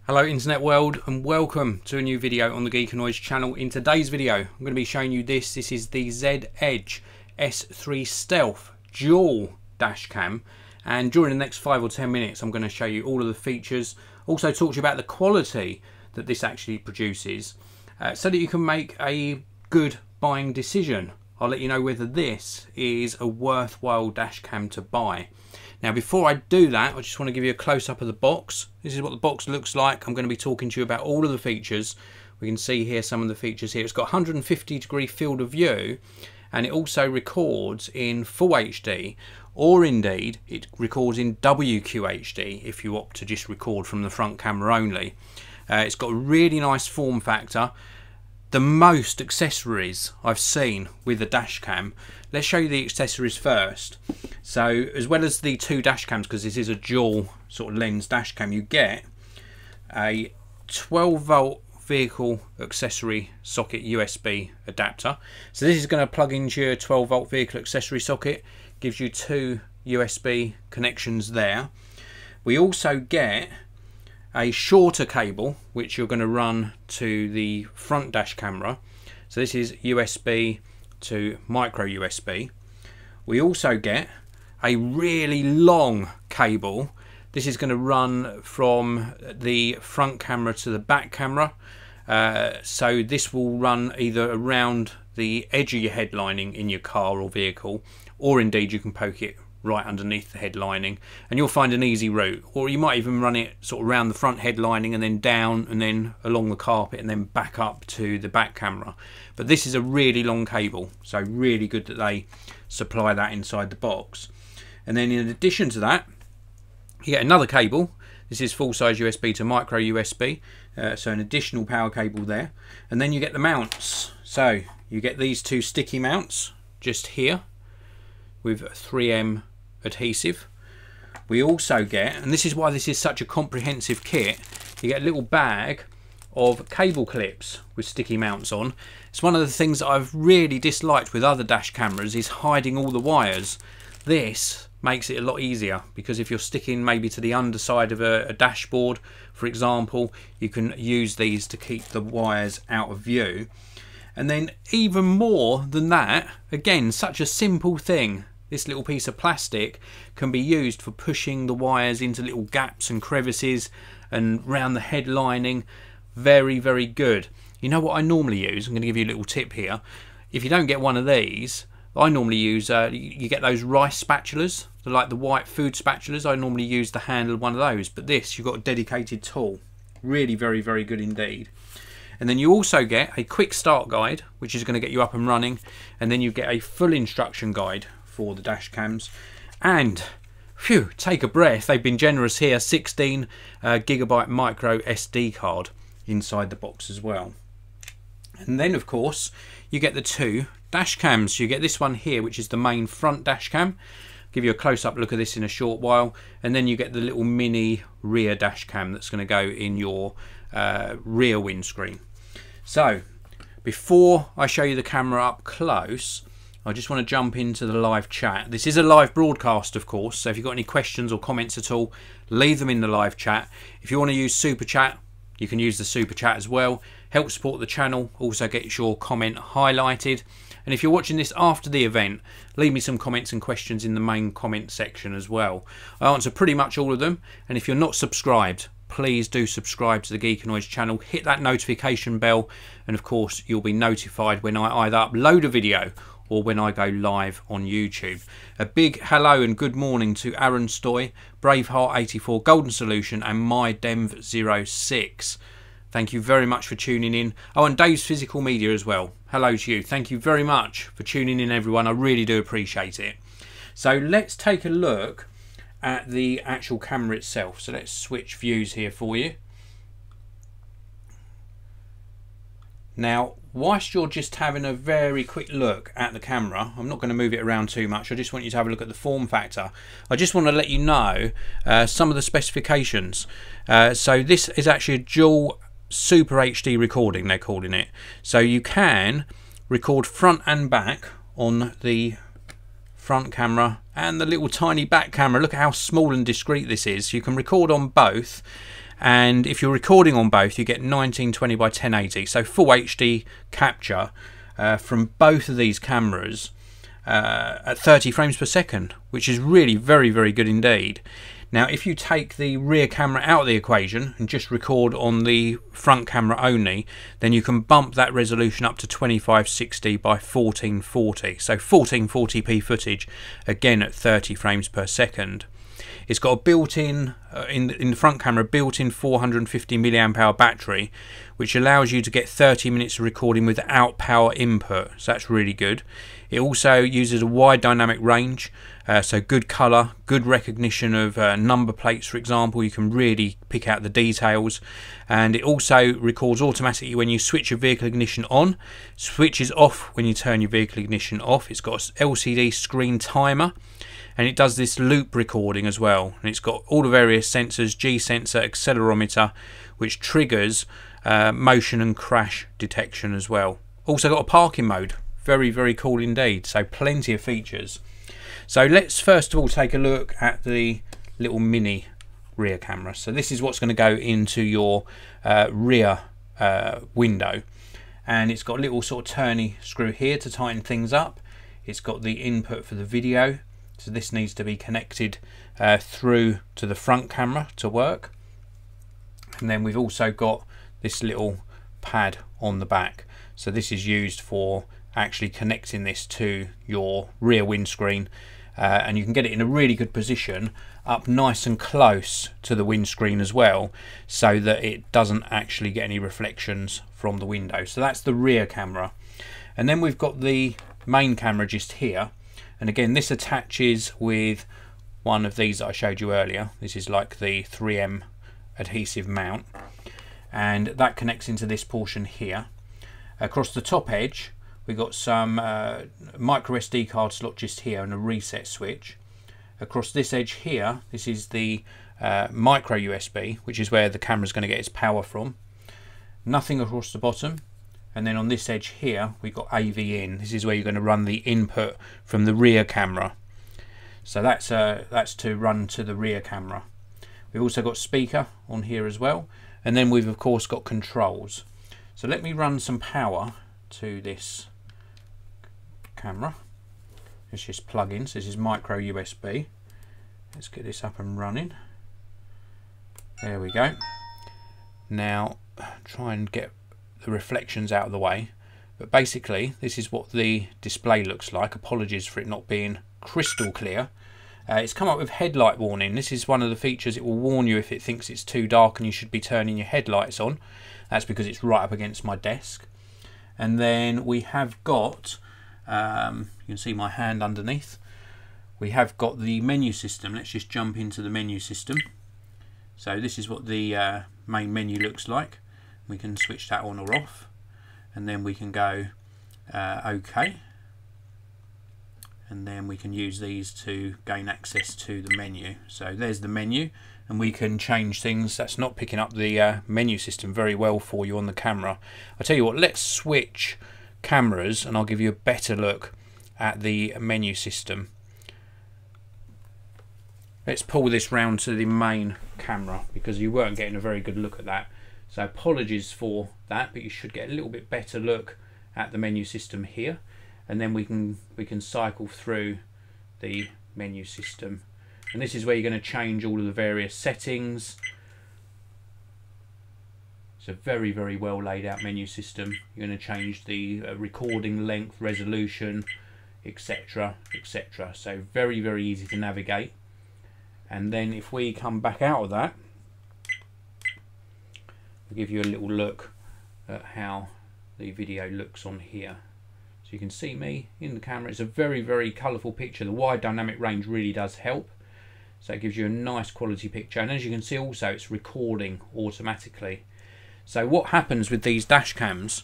Hello internet world and welcome to a new video on the Geekanoids channel. In today's video I'm going to be showing you this is the Z Edge S3 Stealth dual dash cam, and during the next 5 or 10 minutes I'm going to show you all of the features, also talk to you about the quality that this actually produces, so that you can make a good buying decision. I'll let you know whether this is a worthwhile dash cam to buy. Now before I do that, I just want to give you a close-up of the box. This is what the box looks like. I'm going to be talking to you about all of the features. We can see here some of the features here. It's got 150-degree field of view, and it also records in Full HD, or indeed it records in WQHD if you opt to just record from the front camera only. It's got a really nice form factor. The most accessories I've seen with the dash cam. Let's show you the accessories first. So as well as the two dash cams, because this is a dual sort of lens dash cam, you get a 12-volt vehicle accessory socket USB adapter. So this is going to plug into your 12-volt vehicle accessory socket, gives you two USB connections there. We also get a shorter cable which you're going to run to the front dash camera. So this is USB to micro USB. We also get a really long cable. This is going to run from the front camera to the back camera. So this will run either around the edge of your headlining in your car or vehicle, or indeed you can poke it right underneath the headlining and you'll find an easy route, or you might even run it sort of around the front headlining and then down and then along the carpet and then back up to the back camera. But this is a really long cable, so really good that they supply that inside the box. And then in addition to that, you get another cable. This is full-size USB to micro USB, so an additional power cable there. And then you get the mounts. So you get these two sticky mounts just here with 3M adhesive. We also get, and this is why this is such a comprehensive kit, you get a little bag of cable clips with sticky mounts on. It's one of the things that I've really disliked with other dash cameras, is hiding all the wires. This makes it a lot easier, because if you're sticking maybe to the underside of a dashboard, for example, you can use these to keep the wires out of view. And then even more than that, again, such a simple thing, this little piece of plastic can be used for pushing the wires into little gaps and crevices and round the head lining. Very, very good. You know what I normally use? I'm going to give you a little tip here. If you don't get one of these, I normally use, you get those rice spatulas, like the white food spatulas. I normally use the handle of one of those, but this, you've got a dedicated tool. Really, very, very good indeed. And then you also get a quick start guide, which is going to get you up and running, and then you get a full instruction guide for the dash cams. And phew, take a breath, they've been generous here. 16 gigabyte micro SD card inside the box as well. And then of course you get the two dash cams. You get this one here, which is the main front dash cam. Give you a close-up look at this in a short while. And then you get the little mini rear dash cam that's going to go in your rear windscreen. So before I show you the camera up close, I just want to jump into the live chat. This is a live broadcast, of course, so if you've got any questions or comments at all, leave them in the live chat. If you want to use super chat, you can use the super chat as well. Help support the channel, also gets your comment highlighted. And if you're watching this after the event, leave me some comments and questions in the main comment section as well. I answer pretty much all of them, and if you're not subscribed, please do subscribe to the Geekanoids channel, hit that notification bell, and of course you'll be notified when I either upload a video or when I go live on YouTube. A big hello and good morning to Aaron Stoy, Braveheart84, Golden Solution and MyDemv06. Thank you very much for tuning in. Oh, and Dave's Physical Media as well. Hello to you. Thank you very much for tuning in, everyone. I really do appreciate it. So let's take a look at the actual camera itself. So let's switch views here for you. Now, whilst you're just having a very quick look at the camera, I'm not going to move it around too much. I just want you to have a look at the form factor. I just want to let you know some of the specifications. So this is actually a dual Super HD recording, they're calling it. So you can record front and back on the front camera and the little tiny back camera. Look at how small and discreet this is. You can record on both, and if you're recording on both, you get 1920 by 1080, so full HD capture from both of these cameras at 30 frames per second, which is really very good indeed. Now if you take the rear camera out of the equation and just record on the front camera only, then you can bump that resolution up to 2560 by 1440, so 1440p footage, again at 30 frames per second. It's got a built-in, in the front camera, built-in 450 milliamp hour battery, which allows you to get 30 minutes of recording without power input, so that's really good. It also uses a wide dynamic range, so good colour, good recognition of number plates, for example. You can really pick out the details, and it also records automatically when you switch your vehicle ignition on, switches off when you turn your vehicle ignition off. It's got an LCD screen timer, and it does this loop recording as well, and it's got all the various sensors, G sensor, accelerometer, which triggers motion and crash detection as well. Also got a parking mode, very cool indeed, so plenty of features. So let's first of all take a look at the little mini rear camera. So this is what's going to go into your rear window, and it's got a little sort of turny screw here to tighten things up. It's got the input for the video, so this needs to be connected through to the front camera to work. And then we've also got this little pad on the back, so this is used for actually connecting this to your rear windscreen, and you can get it in a really good position up nice and close to the windscreen as well, so that it doesn't actually get any reflections from the window. So that's the rear camera. And then we've got the main camera just here, and again this attaches with one of these that I showed you earlier. This is like the 3M adhesive mount, and that connects into this portion here. Across the top edge we've got some micro SD card slot just here and a reset switch. Across this edge here, this is the micro USB, which is where the camera is going to get its power from. Nothing across the bottom. And then on this edge here we've got AV in. This is where you're going to run the input from the rear camera. So that's to run to the rear camera. We've also got speaker on here as well, and then we've of course got controls. So let me run some power to this camera. Let's just plug in. So this is micro USB. Let's get this up and running. There we go. Now try and get the reflections out of the way, but basically this is what the display looks like. Apologies for it not being crystal clear. It's come up with headlight warning. This is one of the features. It will warn you if it thinks it's too dark and you should be turning your headlights on. That's because it's right up against my desk. And then we have got, you can see my hand underneath, we have got the menu system. Let's just jump into the menu system. So this is what the main menu looks like. We can switch that on or off, and then we can go OK, and then we can use these to gain access to the menu. So there's the menu, and we can change things. That's not picking up the menu system very well for you on the camera. I'll tell you what, let's switch cameras and I'll give you a better look at the menu system. Let's pull this round to the main camera because you weren't getting a very good look at that. So apologies for that, but you should get a little bit better look at the menu system here, and then we can cycle through the menu system. And this is where you're going to change all of the various settings. It's a very well laid out menu system. You're going to change the recording length, resolution, etc, etc. So very easy to navigate. And then if we come back out of that, I'll give you a little look at how the video looks on here. So you can see me in the camera. It's a very colourful picture. The wide dynamic range really does help. So it gives you a nice quality picture. And as you can see also, it's recording automatically. So what happens with these dash cams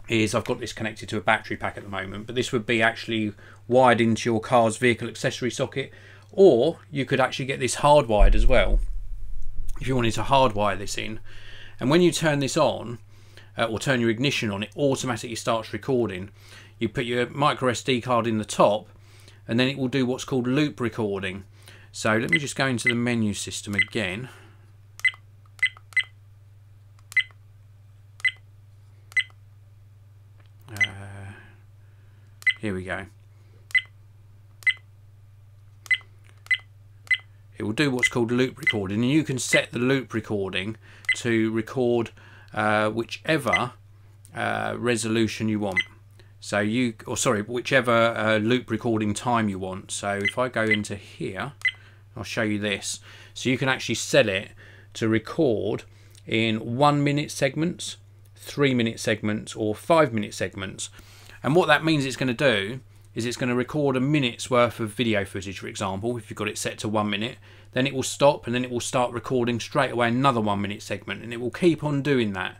is, I've got this connected to a battery pack at the moment, but this would be actually wired into your car's vehicle accessory socket, or you could actually get this hardwired as well if you wanted to hardwire this in. And when you turn this on, or turn your ignition on, it automatically starts recording. You put your micro SD card in the top, and then it will do what's called loop recording. So let me just go into the menu system again. Here we go. It will do what's called loop recording, and you can set the loop recording to record whichever resolution you want. So whichever loop recording time you want. So if I go into here, I'll show you this. So you can actually set it to record in 1 minute segments, 3 minute segments, or 5 minute segments. And what that means it's going to do is it's going to record a minute's worth of video footage, for example, if you've got it set to 1 minute. Then it will stop, and then it will start recording straight away another 1 minute segment, and it will keep on doing that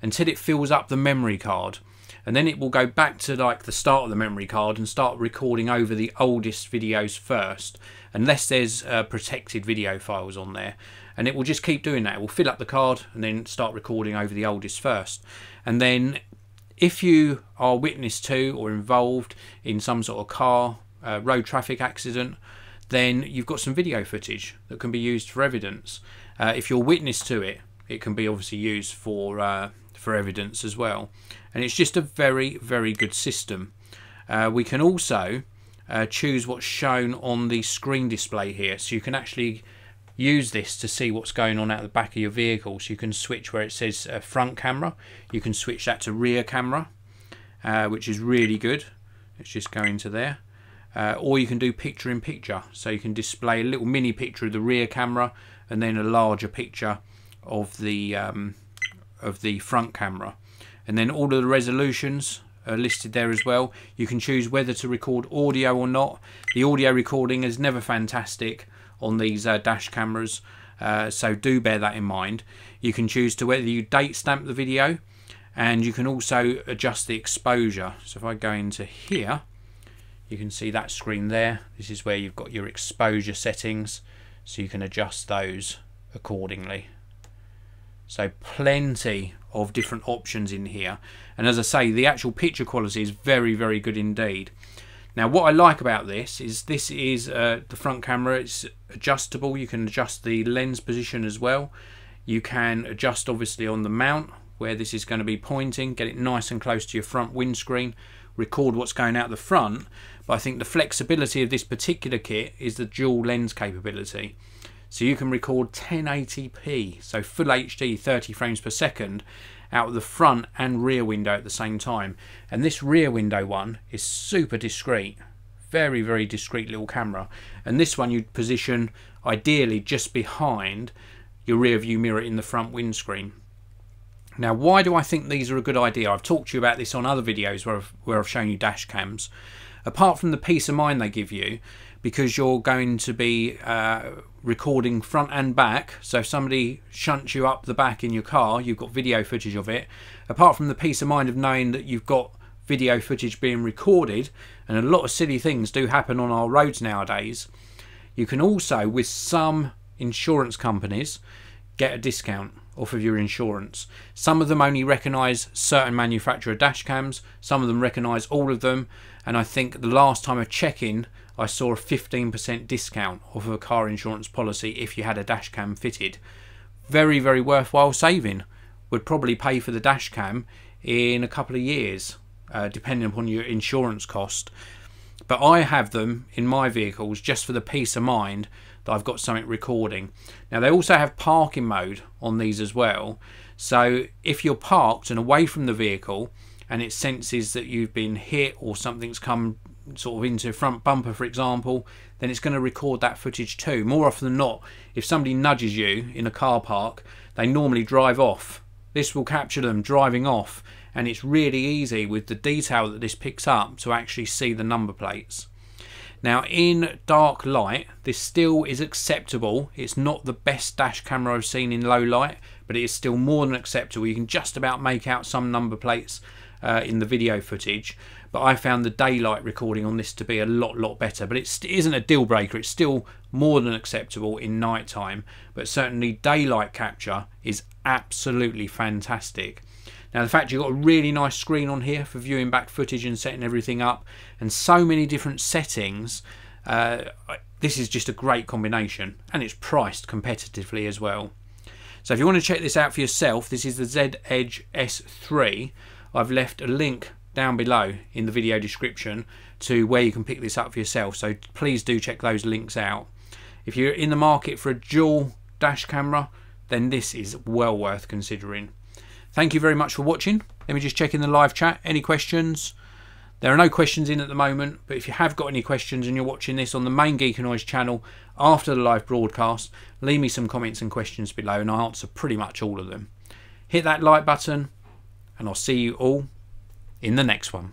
until it fills up the memory card. And then it will go back to like the start of the memory card and start recording over the oldest videos first, unless there's protected video files on there. And it will just keep doing that. It will fill up the card and then start recording over the oldest first. And then if you are witness to or involved in some sort of car, road traffic accident, then you've got some video footage that can be used for evidence. If you're witness to it, it can be obviously used for evidence as well. And it's just a very, very good system. We can also choose what's shown on the screen display here, so you can actually use this to see what's going on out the back of your vehicle. So you can switch where it says front camera, you can switch that to rear camera, which is really good. Let's just go into there. Or you can do picture in picture, so you can display a little mini picture of the rear camera and then a larger picture of the front camera. And then all of the resolutions are listed there as well. You can choose whether to record audio or not. The audio recording is never fantastic on these dash cameras, so do bear that in mind. You can choose to whether you date stamp the video, and you can also adjust the exposure. So if I go into here, you can see that screen there. This is where you've got your exposure settings, so you can adjust those accordingly. So plenty of different options in here, and as I say, the actual picture quality is very, very good indeed. Now what I like about this is the front camera. It's adjustable. You can adjust the lens position as well. You can adjust obviously on the mount where this is going to be pointing, get it nice and close to your front windscreen, record what's going out the front. But I think the flexibility of this particular kit is the dual lens capability. So you can record 1080p, so full HD 30 frames per second out of the front and rear window at the same time. And this rear window one is super discreet, very, very discreet little camera. And this one you'd position ideally just behind your rear view mirror in the front windscreen. Now why do I think these are a good idea? I've talked to you about this on other videos where I've shown you dash cams. Apart from the peace of mind they give you, because you're going to be recording front and back, so if somebody shunts you up the back in your car, you've got video footage of it. Apart from the peace of mind of knowing that you've got video footage being recorded, and a lot of silly things do happen on our roads nowadays, you can also, with some insurance companies, get a discount off of your insurance. Some of them only recognise certain manufacturer dash cams, some of them recognise all of them, and I think the last time of checking I saw a 15% discount off of a car insurance policy if you had a dash cam fitted. Very, very worthwhile saving. Would probably pay for the dash cam in a couple of years, depending upon your insurance cost. But I have them in my vehicles just for the peace of mind that I've got something recording. Now they also have parking mode on these as well. So if you're parked and away from the vehicle and it senses that you've been hit or something's come sort of into front bumper, for example, then it's going to record that footage too. More often than not, if somebody nudges you in a car park, they normally drive off. This will capture them driving off, and it's really easy with the detail that this picks up to actually see the number plates. Now in dark light, this still is acceptable. It's not the best dash camera I've seen in low light, but it is still more than acceptable. You can just about make out some number plates in the video footage, but I found the daylight recording on this to be a lot better. But it isn't a deal breaker. It's still more than acceptable in night time, but certainly daylight capture is absolutely fantastic. Now the fact you've got a really nice screen on here for viewing back footage and setting everything up, and so many different settings, this is just a great combination, and it's priced competitively as well. So if you want to check this out for yourself, this is the Z Edge S3. I've left a link down below in the video description to where you can pick this up for yourself, so please do check those links out. If you're in the market for a dual dash camera, then this is well worth considering. Thank you very much for watching. Let me just check in the live chat. Any questions? There are no questions in at the moment, but if you have got any questions and you're watching this on the main Geekanoids channel after the live broadcast, leave me some comments and questions below and I'll answer pretty much all of them. Hit that like button and I'll see you all in the next one.